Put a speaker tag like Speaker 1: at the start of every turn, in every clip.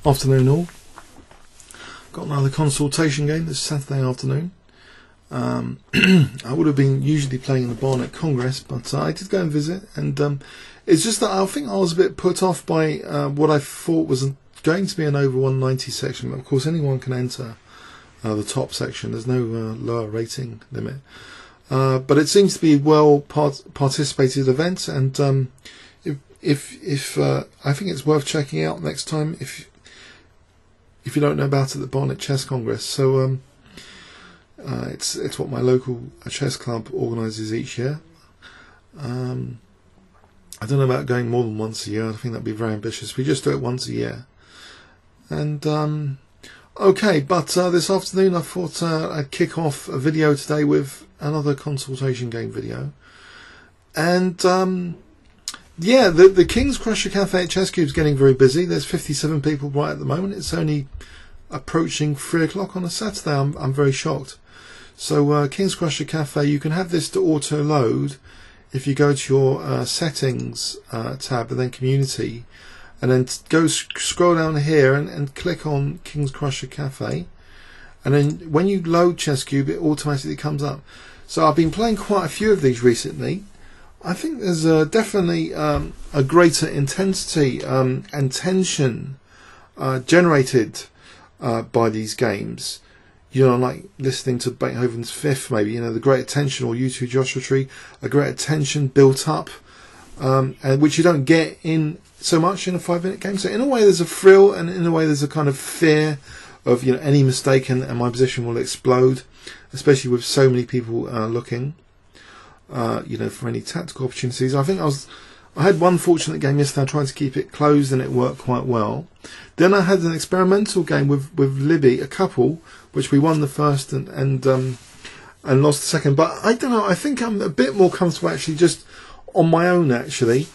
Speaker 1: Afternoon all. Got another consultation game this Saturday afternoon. I would have been usually playing in the barn at Congress, but I did go and visit, and it's just that I think I was a bit put off by what I thought was going to be an over 190 section, but of course anyone can enter the top section. There's no lower rating limit, but it seems to be a well participated event, and if I think it's worth checking out next time if you don't know about it, the Barnet Chess Congress. So it's what my local chess club organises each year. I don't know about going more than once a year. I think that'd be very ambitious. We just do it once a year. And okay, but this afternoon I thought I'd kick off a video today with another consultation game video. And yeah, the Kingscrusher Cafe at Chess Cube is getting very busy. There's 57 people right at the moment. It's only approaching 3 o'clock on a Saturday. I'm very shocked. So Kingscrusher Cafe, you can have this to auto load if you go to your settings tab and then community, and then scroll down here and click on Kingscrusher Cafe, and then when you load Chess Cube it automatically comes up. So I've been playing quite a few of these recently. I think there's definitely a greater intensity and tension generated by these games. You know, like listening to Beethoven's Fifth, maybe, you know, the greater tension, or U2 Joshua Tree, a greater tension built up, and which you don't get in so much in a 5-minute game. So in a way there's a thrill, and in a way there's a kind of fear of, you know, any mistake and my position will explode, especially with so many people looking. You know, for any tactical opportunities. I think I had one fortunate game yesterday. I tried to keep it closed and it worked quite well. Then I had an experimental game with Libby, a couple, which we won the first and lost the second. But I don't know. I think I'm a bit more comfortable actually just on my own. Actually,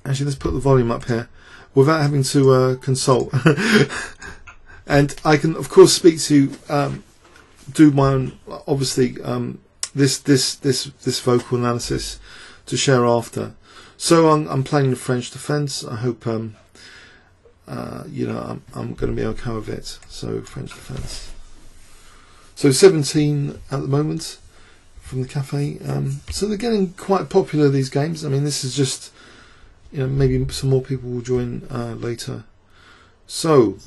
Speaker 1: let's put the volume up here without having to consult. And I can of course speak to do my own, obviously. This vocal analysis to share after. So I'm playing the French defence. I hope you know, I'm going to be okay with it. So French defence. So 17 at the moment from the cafe. So they're getting quite popular, these games. I mean, this is just, you know, maybe some more people will join later. So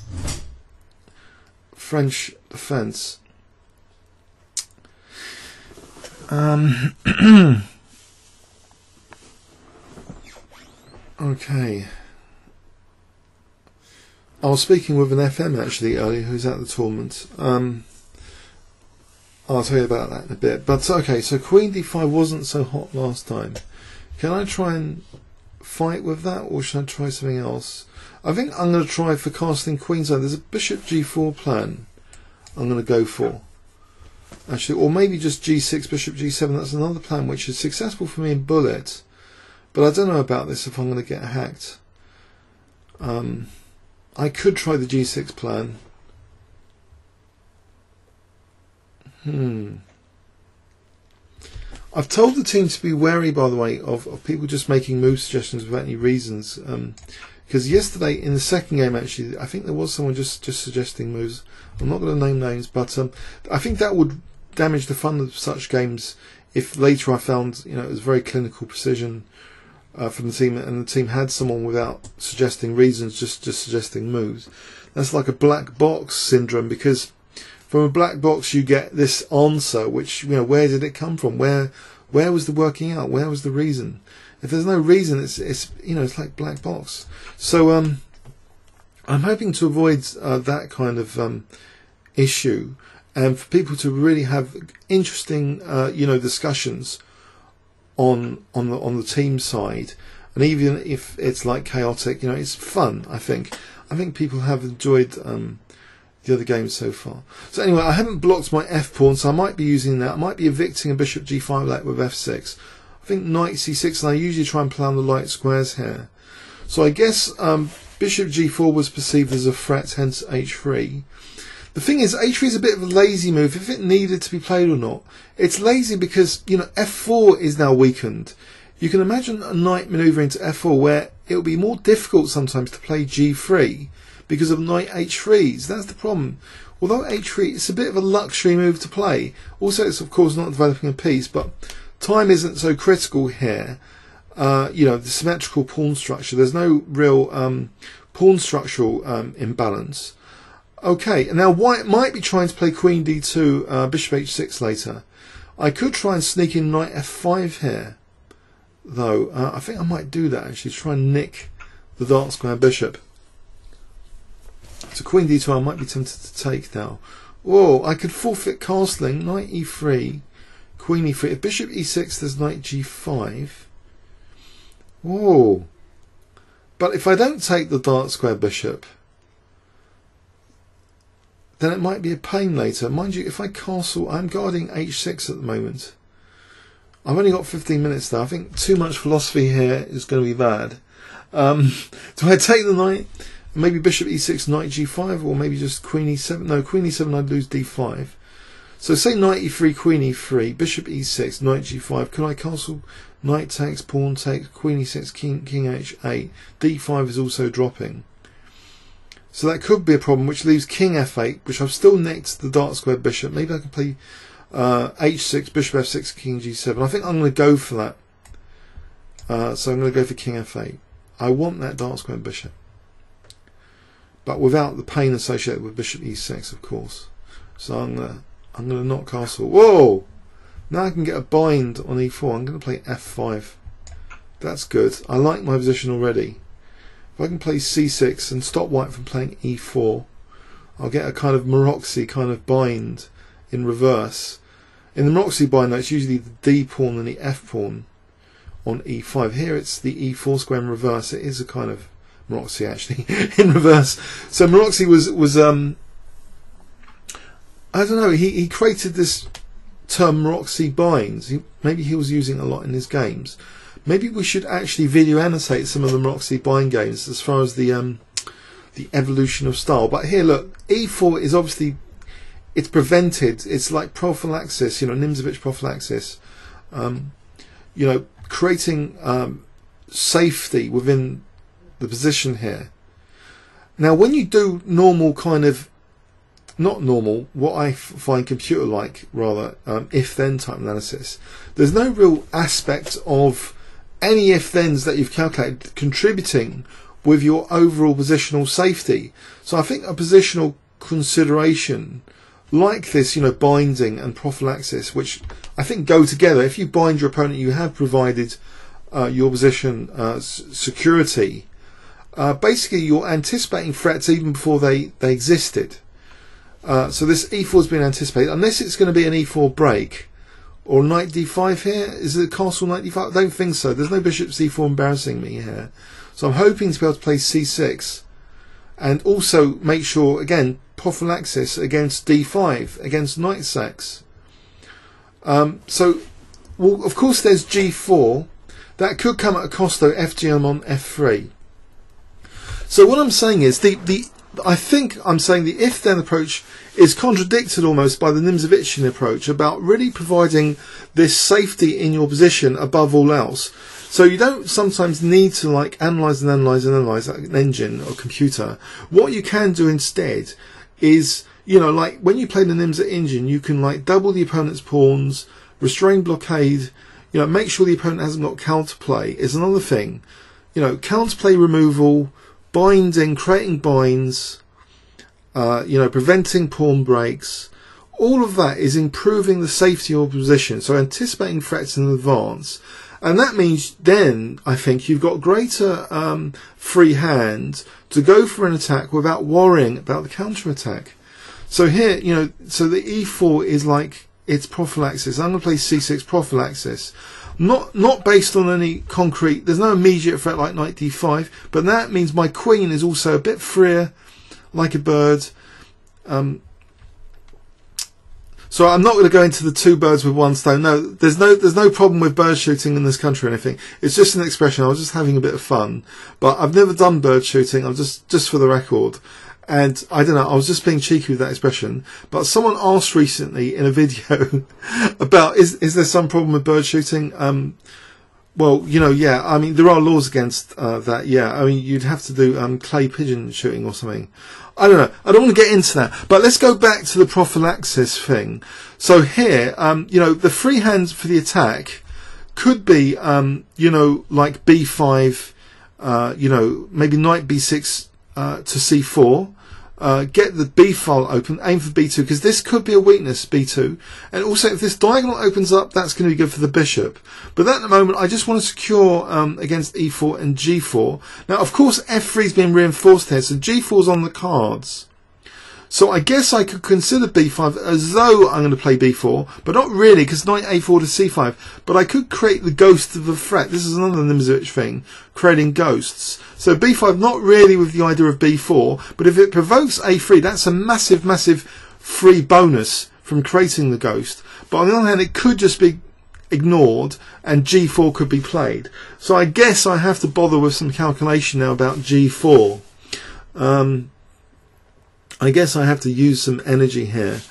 Speaker 1: French defence. Okay. I was speaking with an FM actually earlier who's at the tournament. I'll tell you about that in a bit. But okay, so Queen D5 wasn't so hot last time. Can I try and fight with that, or should I try something else? I think I'm going to try for casting Queenside. There's a Bishop G4 plan I'm going to go for. Actually, or maybe just G6, Bishop G7. That's another plan which is successful for me in Bullet, but I don't know about this if I'm going to get hacked. I could try the G6 plan. I've told the team to be wary, by the way, of people just making move suggestions without any reasons. Because yesterday in the second game, actually, I think there was someone just suggesting moves. I'm not going to name names, but I think that would damage the fun of such games if later I found, you know, it was very clinical precision from the team, and the team had someone without suggesting reasons, just suggesting moves. That's like a black box syndrome, because from a black box you get this answer, which, you know, where did it come from? Where was the working out? Where was the reason? If there's no reason, it's you know, it's like black box. So I'm hoping to avoid that kind of issue, and for people to really have interesting you know, discussions on the team side, and even if it's like chaotic, you know, it's fun. I think people have enjoyed the other games so far. So anyway, I haven't blocked my F pawn, so I might be using that. I might be evicting a Bishop G5 like with F6. I think Knight C6, and I usually try and play on the light squares here. So I guess Bishop G4 was perceived as a threat, hence H3. The thing is, H3 is a bit of a lazy move, if it needed to be played or not. It's lazy because, you know, F4 is now weakened. You can imagine a knight manoeuvring to F4 where it will be more difficult sometimes to play G3 because of knight h3s. That's the problem. Although h3, it's a bit of a luxury move to play. Also, it's of course not developing a piece, but time isn't so critical here. You know, the symmetrical pawn structure. There's no real pawn structural imbalance. Okay, and now white might be trying to play queen d2, bishop h6 later. I could try and sneak in knight f5 here, though. I think I might do that actually, try and nick the dark square bishop. So queen d2 I might be tempted to take now. Oh, I could forfeit castling, knight e3, queen e3. If bishop e6, there's knight g5. Whoa. But if I don't take the dark square bishop, then it might be a pain later. Mind you, if I castle, I'm guarding h6 at the moment. I've only got 15 minutes though. I think too much philosophy here is going to be bad. Do I take the knight? Maybe bishop e6, knight g5, or maybe just queen e7. No, queen e7, I'd lose d5. So say knight e3, queen e3, bishop e6, knight g5. Can I castle? Knight takes, pawn takes, queen e6, king h8. d5 is also dropping. So that could be a problem, which leaves king f8, which I've still nicked the dark square bishop. Maybe I can play h6, bishop f6, king g7. I think I'm going to go for that. So I'm going to go for king f8. I want that dark square bishop, but without the pain associated with bishop e6, of course. So I'm gonna not castle. Whoa! Now I can get a bind on e4. I'm going to play f5. That's good. I like my position already. If I can play c6 and stop white from playing e4, I'll get a kind of Maroczy kind of bind in reverse. In the Maroczy bind, though, it's usually the d pawn and the f pawn on e5. Here it's the e4 square in reverse. It is a kind of Maroczy actually in reverse. So Maroczy was I don't know, he created this term Maroczy binds. Maybe he was using it a lot in his games. Maybe we should actually video annotate some of the Maroczy bind games as far as the evolution of style. But here, look, e4 is obviously, it's prevented. It's like prophylaxis, you know, Nimzovich prophylaxis. You know, creating safety within the position here. Now, when you do normal kind of, not normal, what I find computer-like rather, if-then type analysis, there's no real aspect of any if-thens that you've calculated contributing with your overall positional safety. So I think a positional consideration like this, you know, binding and prophylaxis, which I think go together. If you bind your opponent, you have provided your position security. Basically, you're anticipating threats even before they existed. So this e4 has been anticipated, unless it's going to be an e4 break or knight d5 here. Is it castle knight d5? I don't think so. There's no bishop c4 embarrassing me here. So I'm hoping to be able to play c6 and also make sure, again, prophylaxis against d5, against knight sacks. So, well, of course there's g4. That could come at a cost though, fgm on f3. So what I'm saying is, I think I'm saying the if-then approach is contradicted almost by the Nimzovichian approach about really providing this safety in your position above all else. So you don't sometimes need to like analyze like an engine or computer. What you can do instead is, you know, like when you play the Nimza engine, you can like double the opponent's pawns, restrain blockade, you know, make sure the opponent hasn't got counterplay is another thing. You know, counterplay removal, binding, creating binds, you know, preventing pawn breaks. All of that is improving the safety of your position. So anticipating threats in advance. And that means then, I think, you've got greater free hand to go for an attack without worrying about the counter-attack. So here, you know, so the e4 is like, it's prophylaxis. I'm going to play c6 prophylaxis. Not based on any concrete, there's no immediate threat like knight d5, but that means my queen is also a bit freer, like a bird. So I'm not going to go into the two birds with one stone. No, there's no problem with bird shooting in this country or anything. It's just an expression. I was just having a bit of fun. But I've never done bird shooting. I'm just for the record. And I don't know, I was just being cheeky with that expression. But someone asked recently in a video about is there some problem with bird shooting? well, you know, yeah, I mean, there are laws against that, yeah. I mean, you'd have to do clay pigeon shooting or something. I don't know. I don't want to get into that. But let's go back to the prophylaxis thing. So here, you know, the free hands for the attack could be, you know, like b5, you know, maybe knight b6 to c4. Get the b file open, aim for b2, because this could be a weakness, b2. And also, if this diagonal opens up, that's going to be good for the bishop. But at the moment, I just want to secure against e4 and g4. Now, of course, f3 has been reinforced here, so g4 is on the cards. So I guess I could consider b5 as though I'm going to play b4, but not really, because knight a4 to c5. But I could create the ghost of a threat. This is another Nimzowitsch thing, creating ghosts. So b5, not really with the idea of b4, but if it provokes a3, that's a massive, massive free bonus from creating the ghost. But on the other hand, it could just be ignored, and g4 could be played. So I guess I have to bother with some calculation now about g4. I guess I have to use some energy here.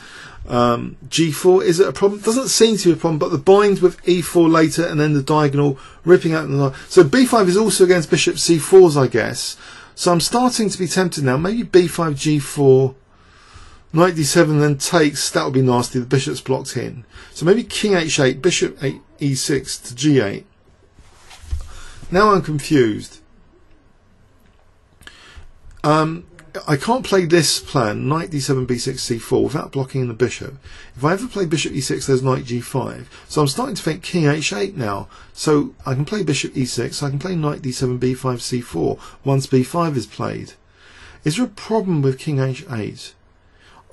Speaker 1: g4, is it a problem? Doesn't seem to be a problem, but the bind with e4 later and then the diagonal ripping out. So b5 is also against bishop c4s, I guess. So I'm starting to be tempted now. Maybe b5, g4, knight d7 then takes. That would be nasty. The bishop's blocked in. So maybe king h8, bishop e6 to g8. Now I'm confused. I can't play this plan, knight d7, b6, c4, without blocking the bishop. If I ever play bishop e6, there's knight g5. So I'm starting to think king h8 now. So I can play bishop e6, so I can play knight d7, b5, c4, once b5 is played. Is there a problem with king h8?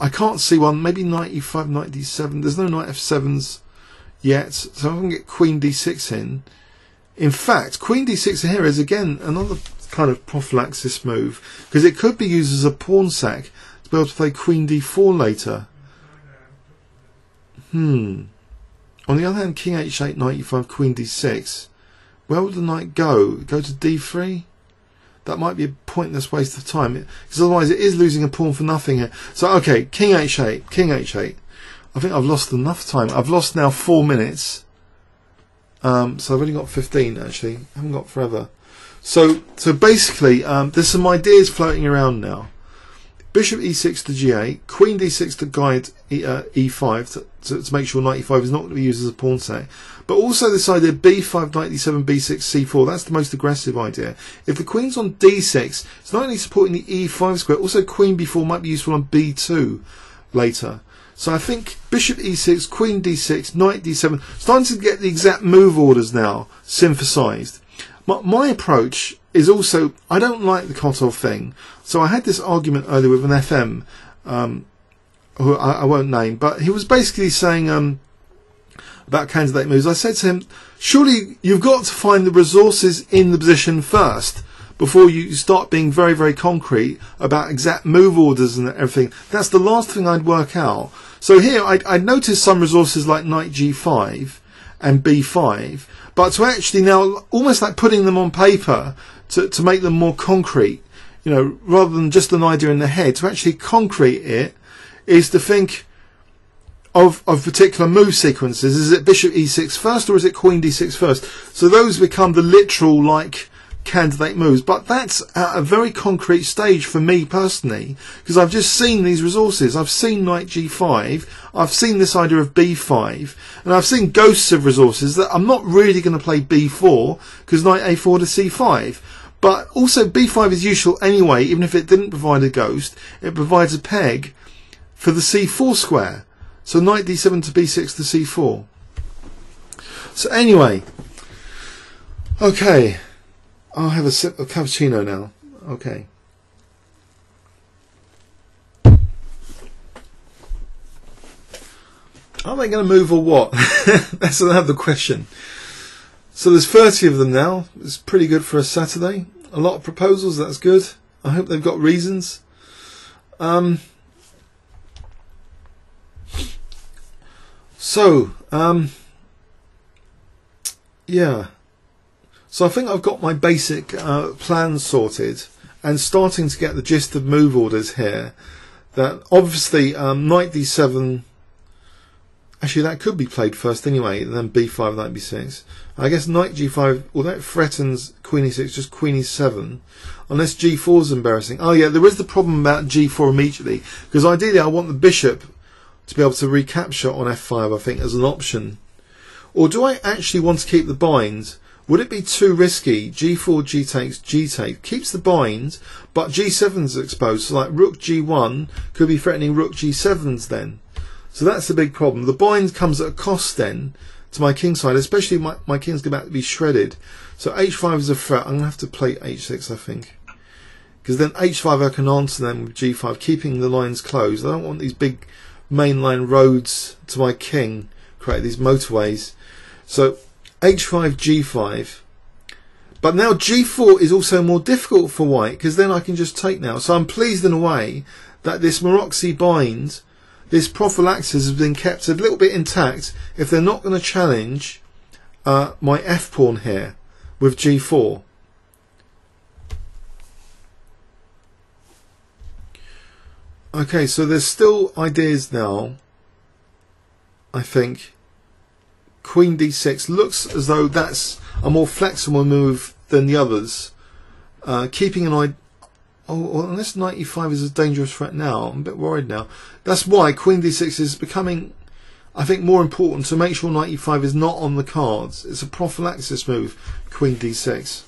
Speaker 1: I can't see one. Maybe knight e5, knight d7. There's no knight f7s yet, so I can get queen d6 in. In fact, queen d6 here is again another kind of prophylaxis move, because it could be used as a pawn sack to be able to play queen d4 later. On the other hand, king h8, knight e5, queen d6. Where would the knight go? Go to d3? That might be a pointless waste of time, because otherwise it is losing a pawn for nothing here. So okay, king h8, king h8. I think I've lost enough time. I've lost now 4 minutes. So I've only got 15 actually. I haven't got forever. So basically, there's some ideas floating around now. Bishop e6 to g8, queen d6 to guide e5 to make sure knight e5 is not going to be used as a pawn sack. But also this idea b5, knight d7, b6, c4. That's the most aggressive idea. If the queen's on d6, it's not only supporting the e5 square, also queen b4 might be useful on b2 later. So I think bishop e6, queen d6, knight d7, starting to get the exact move orders now synthesized. My approach is also, I don't like the Kotov thing. So I had this argument earlier with an FM, who I won't name, but he was basically saying about candidate moves. I said to him, surely you've got to find the resources in the position first before you start being very, very concrete about exact move orders and everything. That's the last thing I'd work out. So here I'd noticed some resources like knight g5 and b5, but to actually now almost like putting them on paper to make them more concrete, you know, rather than just an idea in the head, to actually concrete it is to think of particular move sequences. Is it bishop e6 first or is it queen d6 first? So those become the literal like candidate moves, but that's at a very concrete stage for me personally, because I've just seen these resources. I've seen knight g5, I've seen this idea of b5, and I've seen ghosts of resources that I'm not really going to play b4 because knight a4 to c5, but also b5 is useful anyway. Even if it didn't provide a ghost, it provides a peg for the c4 square, so knight d7 to b6 to c4. So anyway, okay, I'll have a sip of cappuccino now. Okay. Are they going to move or what? That's another question. So there's 30 of them now. It's pretty good for a Saturday. A lot of proposals. That's good. I hope they've got reasons. Yeah. So I think I've got my basic plan sorted and starting to get the gist of move orders here. That obviously knight d7 Actually, that could be played first anyway, and then b5, knight b6. I guess knight g5, although it threatens queen e6, just queen e7. Unless g4 is embarrassing. Oh yeah, there is the problem about g4 immediately, because ideally I want the bishop to be able to recapture on f5, I think, as an option. Or do I actually want to keep the bind? Would it be too risky? G4, g takes, g take. Keeps the bind, but g7's exposed. So like rook g1 could be threatening rook g7's then. So that's the big problem. The bind comes at a cost then to my king side, especially my king's about to be shredded. So h5 is a threat. I'm going to have to play h6, I think. Because then h5 I can answer them with g5, keeping the lines closed. I don't want these big mainline roads to my king, create these motorways. So h5, g5. But now g4 is also more difficult for white, because then I can just take now. So I'm pleased in a way that this Maroczy bind, this Prophylaxis, has been kept a little bit intact if they're not going to challenge my f pawn here with g4. Okay, so there's still ideas now, I think. Queen d6 looks as though that's a more flexible move than the others. Keeping an eye. Oh, unless knight e5 is a dangerous threat now. I'm a bit worried now. That's why queen d6 is becoming, I think, more important to make sure knight e5 is not on the cards. It's a prophylaxis move, queen d6.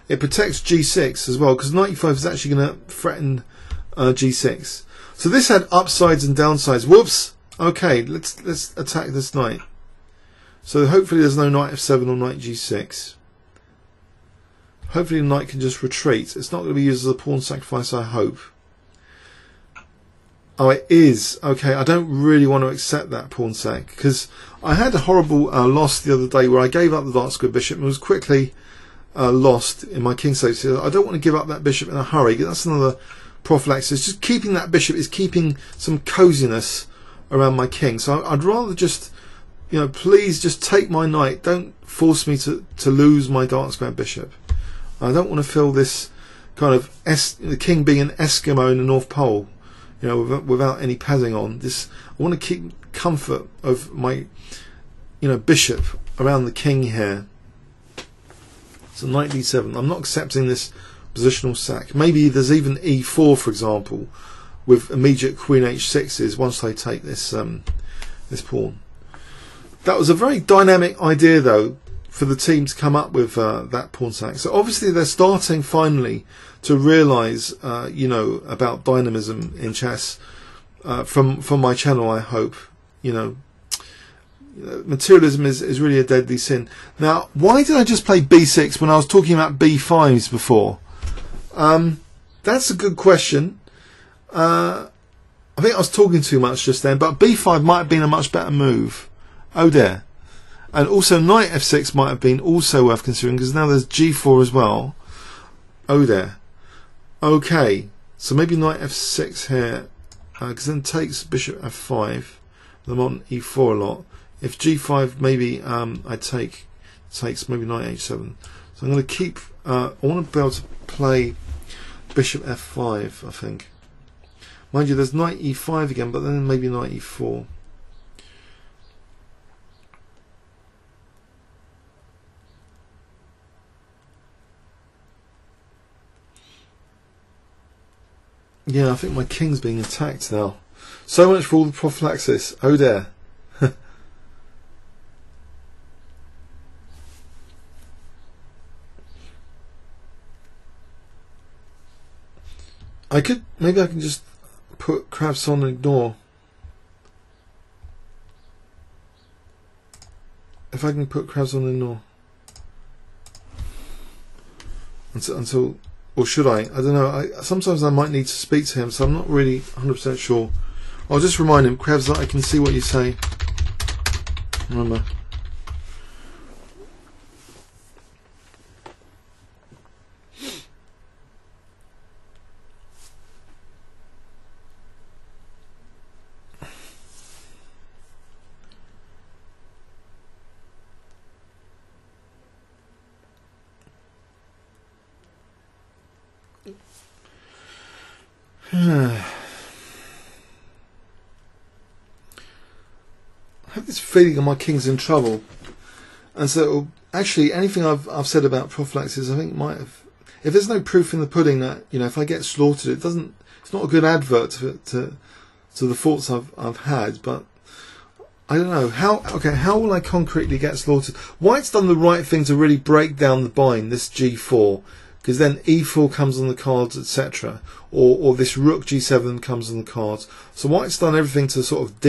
Speaker 1: It protects g6 as well, because knight e5 is actually going to threaten g6. So this had upsides and downsides. Whoops. Okay, let's attack this knight. So hopefully there's no knight f7 or knight g6. Hopefully the knight can just retreat. It's not going to be used as a pawn sacrifice, I hope. Oh, it is. Okay, I don't really want to accept that pawn sac, because I had a horrible loss the other day where I gave up the dark square bishop and was quickly lost in my king save. So I don't want to give up that bishop in a hurry. That's another prophylaxis. Just keeping that bishop is keeping some coziness around my king. So I'd rather just, you know, please just take my knight. Don't force me to lose my dark square bishop. I don't want to feel this kind of the king being an Eskimo in the North Pole, you know, without any padding on. I want to keep comfort of my, you know, bishop around the king here. So knight d7. I'm not accepting this positional sack. Maybe there's even e4, for example, with immediate queen h6s once I take this this pawn. That was a very dynamic idea, though, for the team to come up with that pawn sack. So obviously they're starting finally to realise, you know, about dynamism in chess from my channel. I hope, you know, materialism is really a deadly sin. Now, why did I just play b6 when I was talking about b5s before? That's a good question. I think I was talking too much just then, but b5 might have been a much better move. Oh dear. And also knight f6 might have been also worth considering, because now there's g4 as well. Oh dear. Okay, so maybe knight f6 here, because then takes bishop f5. I'm on e4 a lot. If g5, maybe I takes maybe knight h7. So I'm going to keep. I want to be able to play bishop f5. I think. Mind you, there's knight e5 again, but then maybe knight e4. Yeah, I think my king's being attacked now. So much for all the prophylaxis. Oh dear. Maybe I can just put crabs on and ignore. If I can put crabs on and ignore. Until or should I? I don't know. Sometimes I might need to speak to him, so I'm not really 100% sure. I'll just remind him, Krevs, that I can see what you say. Remember. feeling my king's in trouble. And so, actually, anything I've said about prophylaxis, I think might have. If there's no proof in the pudding that, you know, if I get slaughtered, it doesn't. It's not a good advert to the thoughts I've had. But I don't know how will I concretely get slaughtered? White's done the right thing to really break down the bind. This G4, because then E4 comes on the cards, etc. Or this Rook G7 comes on the cards. So White's done everything to sort of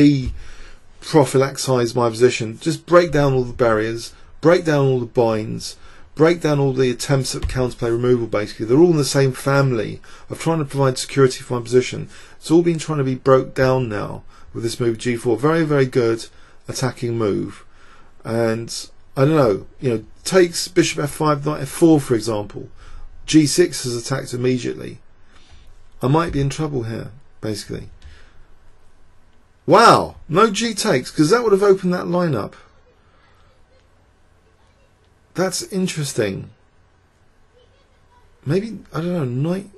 Speaker 1: prophylaxize my position, just break down all the barriers, break down all the binds, break down all the attempts at counterplay removal. Basically, they're all in the same family of trying to provide security for my position. It's all been trying to be broke down now with this move G4. Very, very good attacking move. And I don't know, you know, takes bishop F5, knight F4, for example. G6 is attacked immediately. I might be in trouble here, basically. Wow, no G takes, because that would have opened that line up. That's interesting. Maybe, I don't know, knight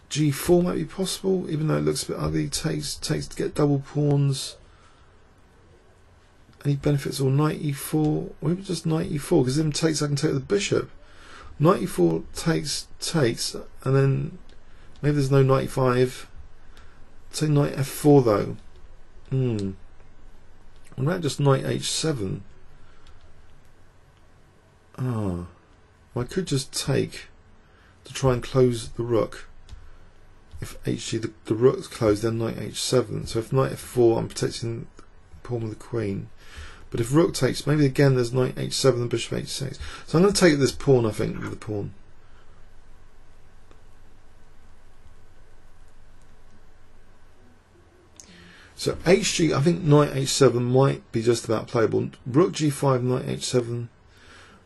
Speaker 1: G4 might be possible, even though it looks a bit ugly. Takes to get double pawns. Any benefits? Or knight E4, or even just knight E4, because then takes I can take the bishop. Knight E4 takes, and then maybe there's no knight E5. Say knight F4 though. What about just knight H7? Well, I could just take to try and close the rook. If HG the rook's closed, then knight H7. So if knight F4, I'm protecting the pawn with the queen. But if rook takes, maybe again there's knight H7 and bishop H6. So I'm going to take this pawn, I think, with the pawn. So HG, I think knight H7 might be just about playable. Rook G5, knight H7.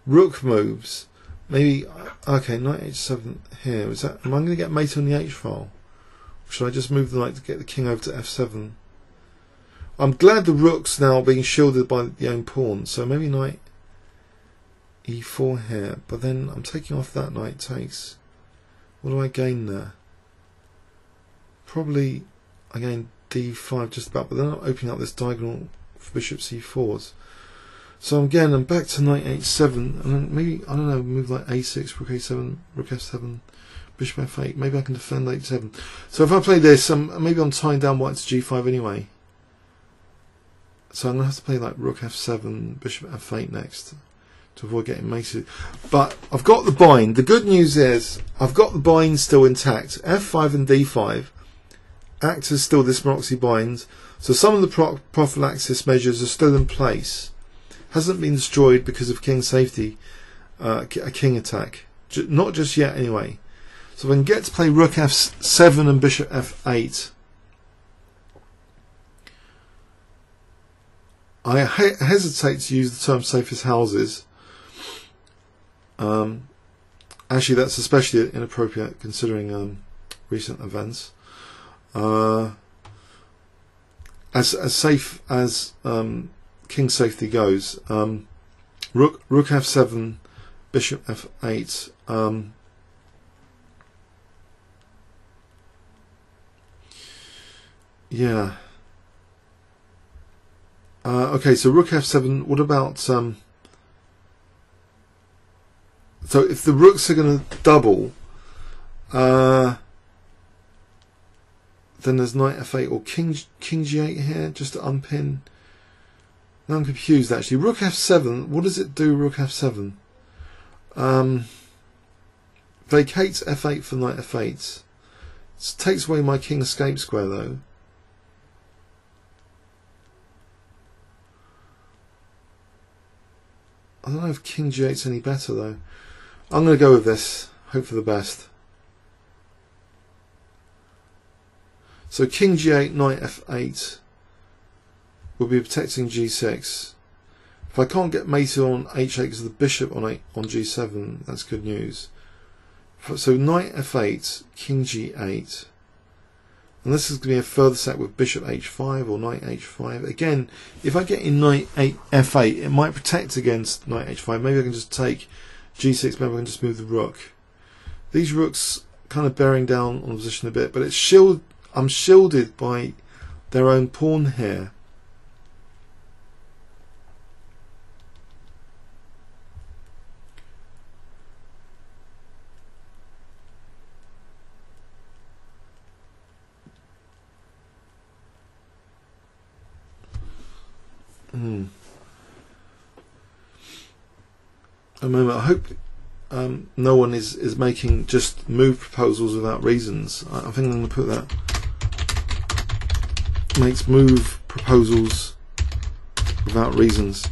Speaker 1: Rook moves. Maybe, okay, knight H7 here. Is that? Am I going to get mated on the H file? Or should I just move the knight to get the king over to F7? I'm glad the rook's now being shielded by the own pawn. So maybe knight E4 here. But then I'm taking off that knight takes. What do I gain there? Probably I gain D5 just about, but they're not opening up this diagonal for bishop C4s. So again, I'm back to knight H7, and then maybe, I don't know, move like A6, rook A7, rook F7, bishop F8. Maybe I can defend H7. So if I play this, maybe I'm tying down white to G5 anyway. So I'm going to have to play like rook F7, bishop F8 next to avoid getting mated. But I've got the bind. The good news is I've got the bind still intact. F5 and D5 act as still this Moxie bind. So some of the prophylaxis measures are still in place. Hasn't been destroyed because of king safety, a king attack. Not just yet anyway. So if I can get to play rook F7 and bishop F8. I hesitate to use the term safest houses. Actually, that's especially inappropriate considering recent events. As safe as king safety goes, rook F7, bishop F8. Yeah. Okay, so rook F7. What about so if the rooks are going to double, then there's knight F8 or king G8 here just to unpin. Now I'm confused actually. Rook F7. What does it do? Rook F7 vacates F8 for knight F8. It takes away my king escape square though. I don't know if king G8's any better though. I'm going to go with this. Hope for the best. So king G8, knight F8 will be protecting G6. If I can't get mated on H8 because of the bishop on G7, that's good news. So knight F8, king G8. And this is going to be a further set with bishop H5 or knight H5. Again, if I get in knight F8, it might protect against knight H5. Maybe I can just take G6, maybe I can just move the rook. These rooks kind of bearing down on the position a bit, but it's I'm shielded by their own pawn here. A moment. I hope no one is making just move proposals without reasons. I think I'm going to put that. Makes move proposals without reasons.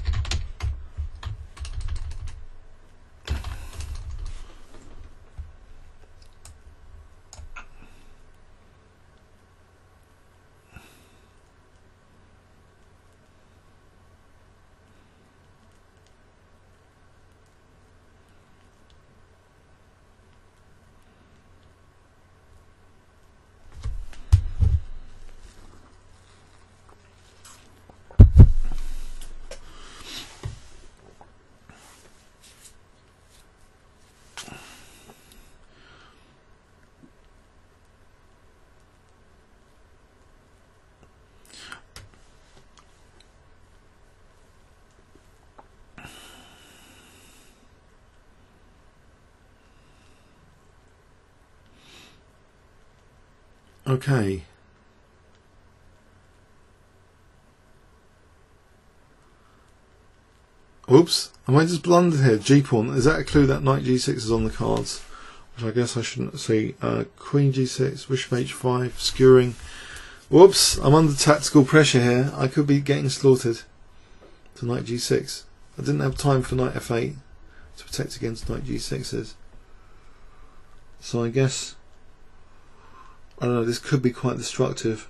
Speaker 1: Okay. Oops, am I just blundered here? G-pawn, is that a clue that knight G6 is on the cards? Which I guess I shouldn't see. Queen G6, bishop H5, skewering. Whoops, I'm under tactical pressure here. I could be getting slaughtered to knight G6. I didn't have time for knight F8 to protect against knight G6s. So I guess, I don't know, this could be quite destructive.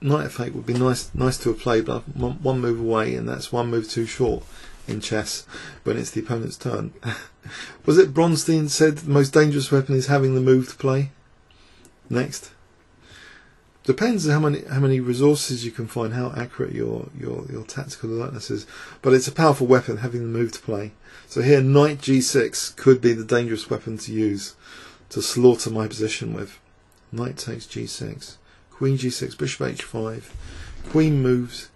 Speaker 1: Knight F8 would be nice to have played, but I'm one move away, and that's one move too short in chess when it's the opponent's turn. Was it Bronstein said the most dangerous weapon is having the move to play? Next. Depends on how many resources you can find, how accurate your tactical alertness is. But it's a powerful weapon, having the move to play. So here, knight G6 could be the dangerous weapon to use to slaughter my position with. Knight takes G6, Queen G6, bishop H5, Queen moves.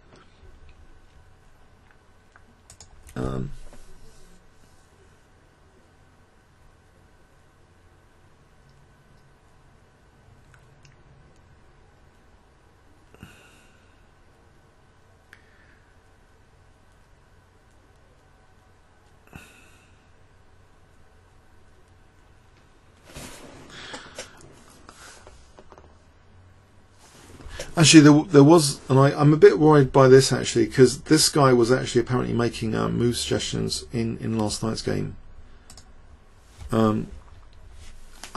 Speaker 1: Actually, there was, and I'm a bit worried by this actually, because this guy was actually apparently making move suggestions in last night's game. I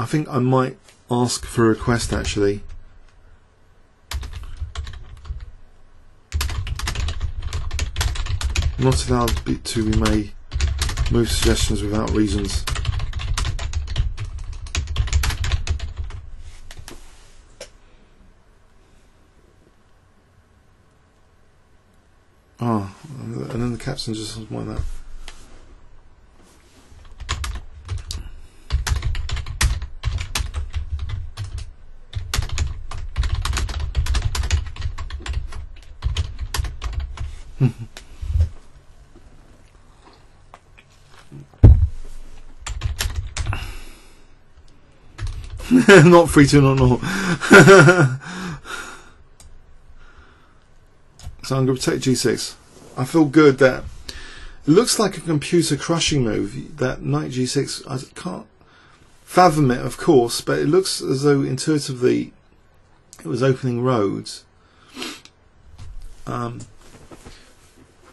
Speaker 1: think I might ask for a request actually. Not allowed to be made move suggestions without reasons. Oh, and then the captain just says like that. Not free to not know. So I'm going to take G6. I feel good that it looks like a computer crushing move. That knight G6, I can't fathom it, of course, but it looks as though intuitively it was opening roads. Knight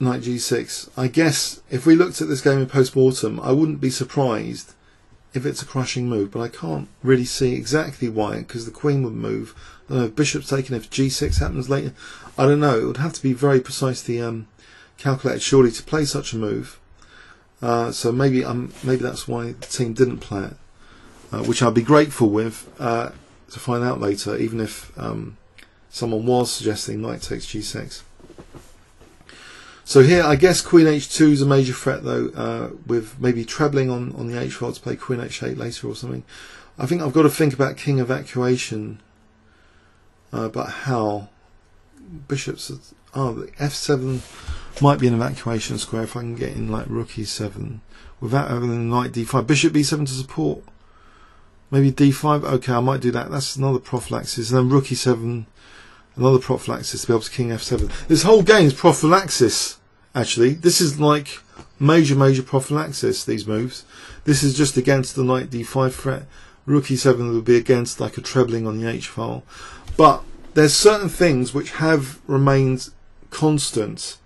Speaker 1: G6. I guess if we looked at this game in post-mortem, I wouldn't be surprised if it's a crushing move, but I can't really see exactly why, because the queen would move. I don't know if bishop's taken, if G6 happens later. I don't know. It would have to be very precisely calculated, surely, to play such a move. So maybe that's why the team didn't play it, which I'd be grateful with to find out later, even if someone was suggesting knight takes G6. So here, I guess Queen H2 is a major threat, though, with maybe trebling on the H file to play Queen H8 later or something. I think I've got to think about king evacuation, but how? Bishops, the F7 might be an evacuation square if I can get in like rook E7 without having the knight D5. Bishop B7 to support. Maybe d5. Okay, I might do that. That's another prophylaxis. And then rook e7, another prophylaxis to be able to king f7. This whole game is prophylaxis, actually. This is like major prophylaxis, these moves. This is just against the knight d5 threat. Rook e7 would be against like a trebling on the h file. But there's certain things which have remained constant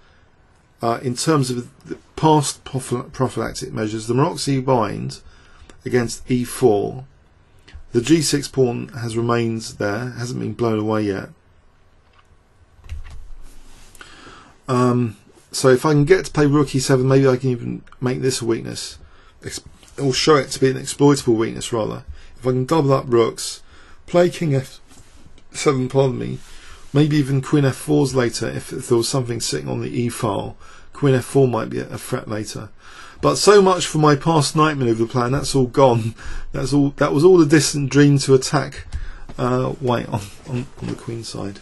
Speaker 1: in terms of the past prophylactic measures. The Maroczy bind against e4. The g6 pawn has remained there, hasn't been blown away yet. So if I can get to play rook e7, maybe I can even make this a weakness, or show it to be an exploitable weakness rather. If I can double up rooks, play king f7, pardon me, maybe even queen f4s later if there was something sitting on the e file. Queen f4 might be a threat later. But so much for my past knight maneuver plan. That's all gone. That was all a distant dream to attack white on the queen side.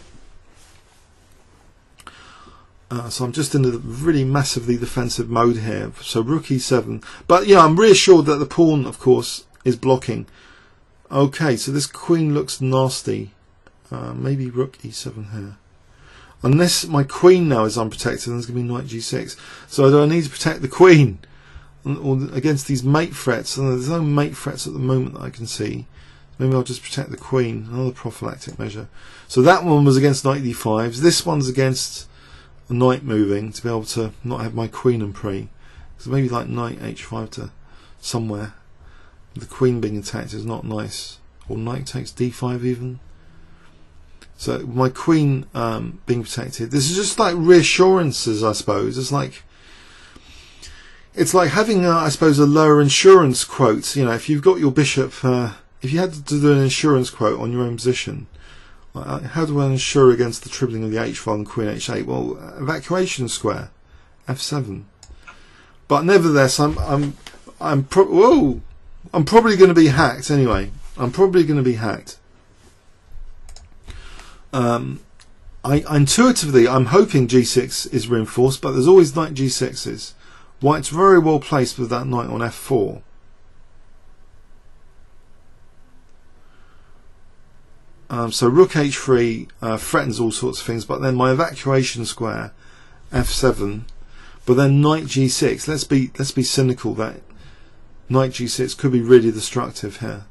Speaker 1: So I'm just in a really massively defensive mode here. So rook e7. But yeah, I'm reassured that the pawn, of course, is blocking. Okay, so this queen looks nasty. Maybe rook e7 here. Unless my queen now is unprotected, and there's going to be knight g6. So do I need to protect the queen or against these mate threats? And there's no mate threats at the moment that I can see. Maybe I'll just protect the queen. Another prophylactic measure. So that one was against knight d5s. This one's against a knight moving to be able to not have my queen and prey. So maybe like knight h5 to somewhere. The queen being attacked is not nice. Or knight takes d5 even. So my queen being protected. This is just like reassurances, I suppose. It's like having, I suppose, a lower insurance quote. You know, if you've got your bishop, if you had to do an insurance quote on your own position, how do I insure against the tripling of the h file and queen h8? Well, evacuation square, f7. But nevertheless, I'm probably going to be hacked anyway. I'm probably going to be hacked. Intuitively, I'm hoping g6 is reinforced, but there's always knight g6s. White's very well placed with that knight on f4. So rook h3 threatens all sorts of things, but then my evacuation square f7, but then knight g6. Let's be cynical that knight g6 could be really destructive here.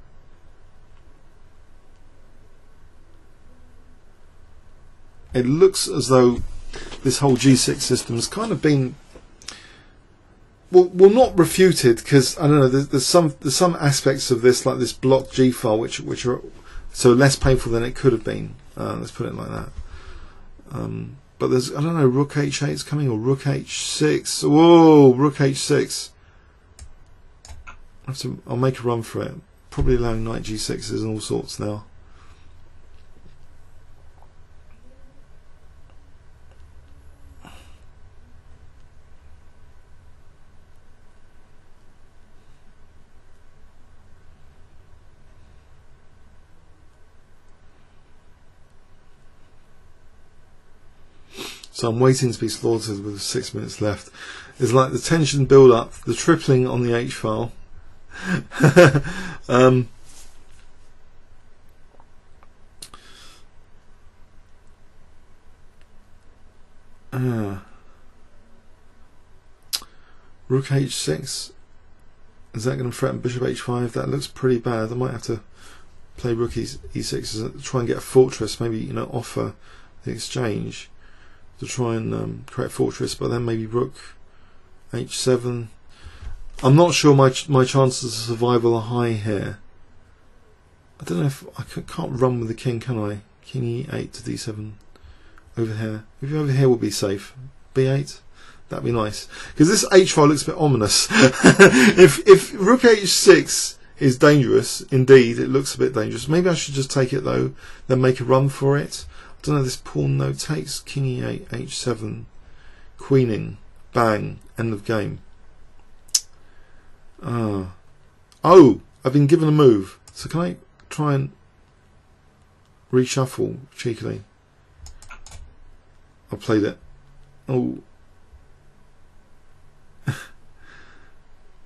Speaker 1: It looks as though this whole g6 system has kind of been, well, not refuted, because I don't know. There's some aspects of this, like this block g file, which are so less painful than it could have been. Let's put it like that. But there's, I don't know, rook h8 is coming, or rook h6. Whoa, rook h6. I'll make a run for it. Probably allowing knight g6s and all sorts now. So I'm waiting to be slaughtered with 6 minutes left. It's like the tension build up, the tripling on the H file. Rook h6. Is that going to threaten bishop h5? That looks pretty bad. I might have to play rook e6 to try and get a fortress. Maybe, you know, offer the exchange to try and create a fortress, but then maybe rook h7. I'm not sure my chances of survival are high here. I don't know if I can't run with the king, can I? King e8 to d7 over here. Maybe over here will be safe. b8. That'd be nice, because this h file looks a bit ominous. if rook h6 is dangerous, indeed, it looks a bit dangerous. Maybe I should just take it though, then make a run for it. I don't know. This pawn though takes king e8, h7, queening, bang, end of game. Oh, I've been given a move. So can I try and reshuffle cheekily? I played it. Oh.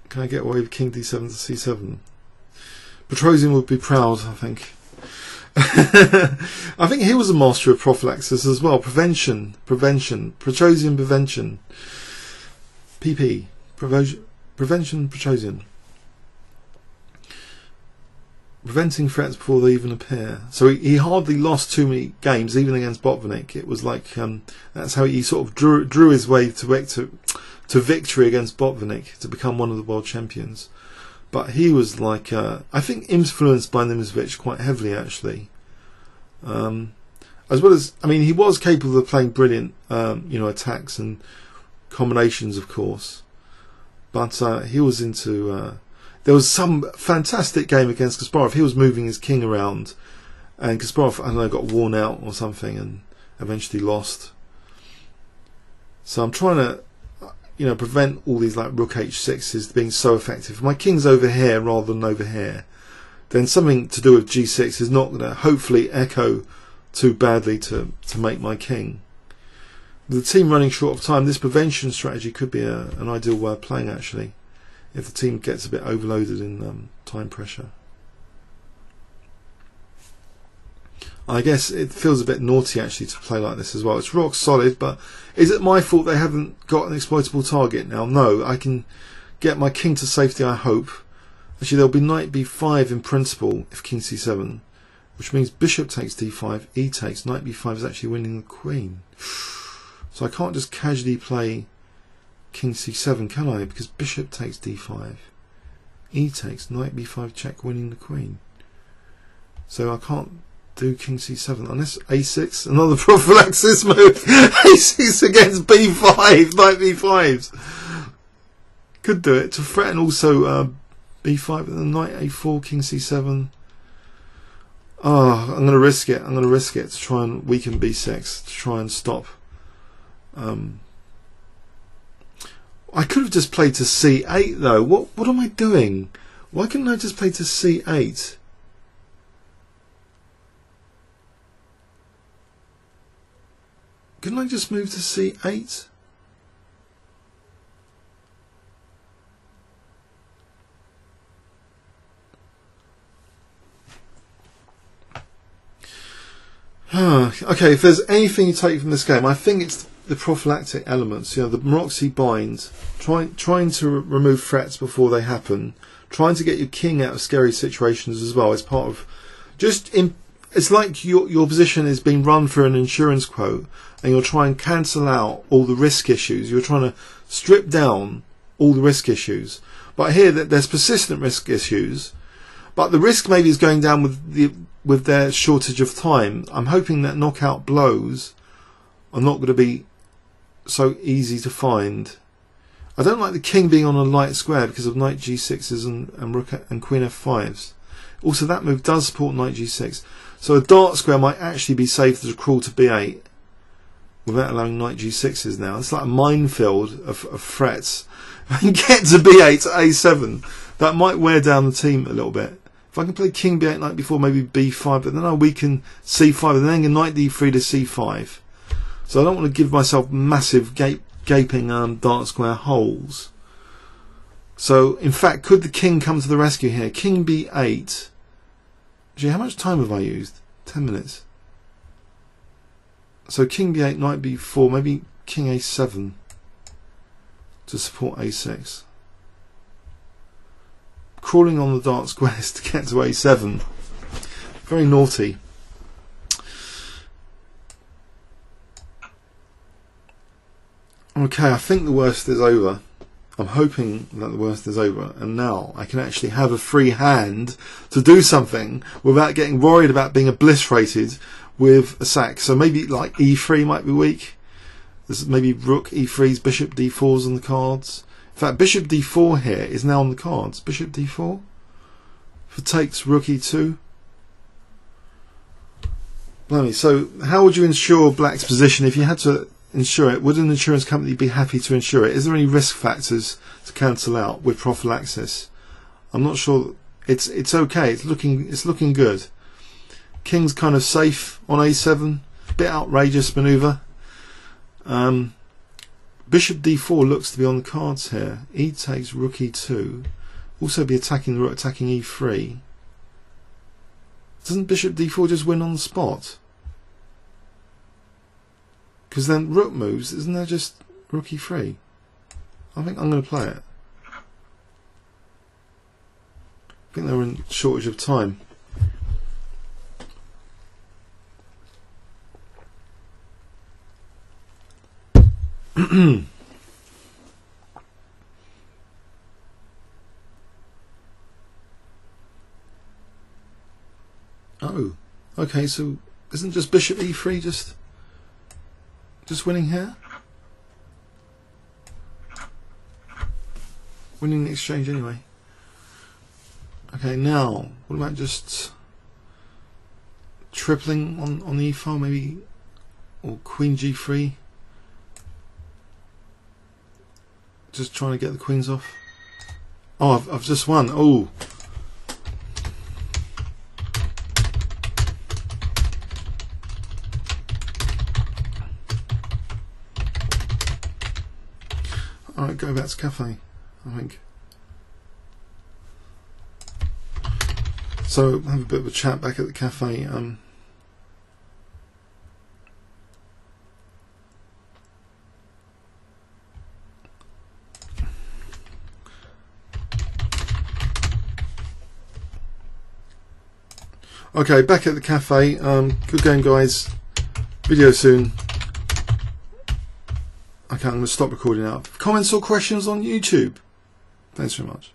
Speaker 1: Can I get away with king d7 to c7? Petrosian would be proud, I think. I think he was a master of prophylaxis as well. Prevention, Petrosian prevention. PP, prevention, Petrosian. Preventing threats before they even appear. So he hardly lost too many games, even against Botvinnik. It was like that's how he sort of drew his way to victory against Botvinnik to become one of the world champions. But he was like, I think, influenced by Nimzovich quite heavily, actually. As well as, I mean, he was capable of playing brilliant, attacks and combinations, of course. But he was into. There was some fantastic game against Kasparov. He was moving his king around, and Kasparov, I don't know, got worn out or something, and eventually lost. So I'm trying to, prevent all these like rook h6s being so effective. If my king's over here rather than over here, then something to do with g6 is not going to hopefully echo too badly to make my king. With the team running short of time, this prevention strategy could be an ideal way of playing, actually, if the team gets a bit overloaded in time pressure. I guess it feels a bit naughty actually to play like this as well. It's rock solid, but is it my fault they haven't got an exploitable target now? No, I can get my king to safety, I hope. Actually, there'll be knight b5 in principle if king c7, which means bishop takes d5, e takes, knight b5 is actually winning the queen. So I can't just casually play king c7, can I? Because bishop takes d5, e takes, knight b5 check, winning the queen. So I can't do king c7 unless a6, another prophylaxis move. a6 against b5, knight b5s. Could do it to threaten also b5, and then knight a4, king c7. Oh, I'm going to risk it. I'm going to risk it to try and weaken b6, to try and stop. I could have just played to c8 though. What am I doing? Why couldn't I just play to c8? Couldn't I just move to c8? Okay, if there's anything you take from this game, I think it's the prophylactic elements. The Moxie bind, trying to remove threats before they happen, trying to get your king out of scary situations as well. As part of it's like your position is being run for an insurance quote, and you're trying to cancel out all the risk issues. You're trying to strip down all the risk issues. But here there's persistent risk issues, but the risk maybe is going down with their shortage of time. I'm hoping that knockout blows are not going to be so easy to find. I don't like the king being on a light square because of knight g6s and rook and queen f5s. Also, that move does support knight g6. So a dark square might actually be saved as a crawl to b8 without allowing knight g6s now. It's like a minefield of threats. If I can get to b8 to a7, that might wear down the team a little bit. If I can play king b8 knight b4, maybe b5, but then I weaken c5 and then knight d3 to c5. So I don't want to give myself massive gaping dark square holes. So in fact, could the king come to the rescue here? King b8. Actually, how much time have I used? 10 minutes. So king b8, knight b4, maybe king a7 to support a6. Crawling on the dark squares to get to a7. Very naughty. Okay, I think the worst is over. I'm hoping that the worst is over, and now I can actually have a free hand to do something without getting worried about being obliterated with a sack. So maybe like e3 might be weak. There's maybe rook e3s, bishop d4s on the cards. In fact, bishop d4 here is now on the cards. Bishop d4 for takes rook e2. Blimey, so how would you ensure black's position if you had to insure it? Would an insurance company be happy to insure it? Is there any risk factors to cancel out with prophylaxis? I'm not sure. It's okay. It's looking good. King's kind of safe on a7. Bit outrageous manoeuvre. Bishop d4 looks to be on the cards here. E takes rook e2. Also be attacking the rook, attacking e3. Doesn't bishop d4 just win on the spot? Because then rook moves, isn't there just rook e3? I think I'm going to play it. I think they're in shortage of time. Oh, okay, so isn't just bishop e3 just winning here? Winning the exchange anyway. Okay, now what about just tripling on the e-file maybe, or queen g3? Just trying to get the queens off. Oh, I've just won. Oh. Alright, go back to cafe, I think. So have a bit of a chat back at the cafe. Okay, back at the cafe. Good game, guys. Video soon. Okay, I'm going to stop recording now. Comments or questions on YouTube? Thanks very much.